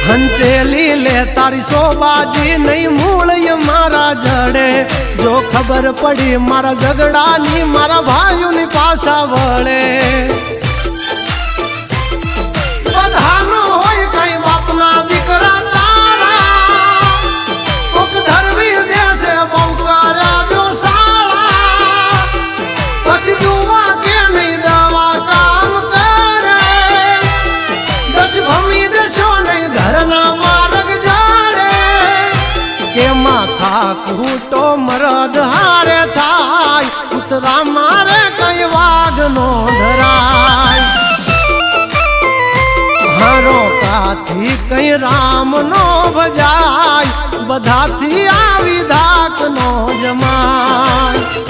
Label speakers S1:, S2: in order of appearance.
S1: હંચેલી લે તારી સોબાજી નહીં મૂળ મારા જડે જો ખબર પડી મારા ઝઘડાની મારા ભાઈઓની પાછા વળે બધાનો હોય કઈ બાપના દીકરા તારા કોક ધરવી દેશે બંકારા જો સાળા પછી જુવા કે નહીં દવા કામ કરે દસ ભમી દેશો નહીં ઘરના માર્ગ જાડે કે માથા કૂટો મરદ હારે થાય ઉતરા મારે કઈ વાઘ નો ધરાય હારો કાથી કઈ રામ નો ભજાય બધાથી આવી ધાક નો જમાય